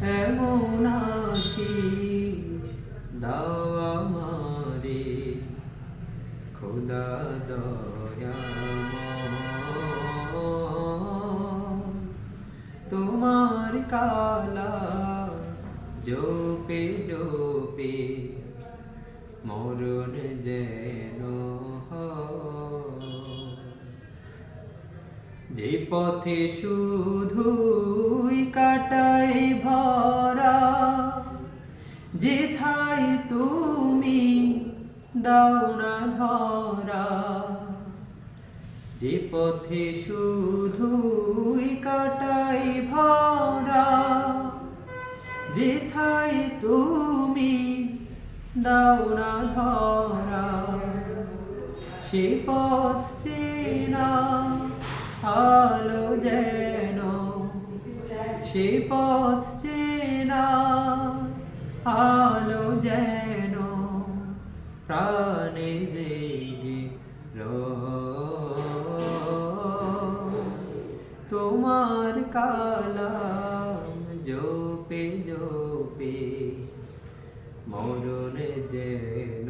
এমন আশিস দাও আমারে খোদা দয়াময়। তোমার কালাম জপে জপে মরণ যেন হয়। যে পথে শুধুই কাটাই ভরা, যেথায় তুমি দাও না ধরা। যে পথে শুধুই কাটাই ভরা, যেথায় তুমি দাও না ধরা। সে পথ চেনা আলো যেন, সে পথ চেনা আলো যেন প্রাণে জেগে তোমার কালাম জপে জপে মরণ যেন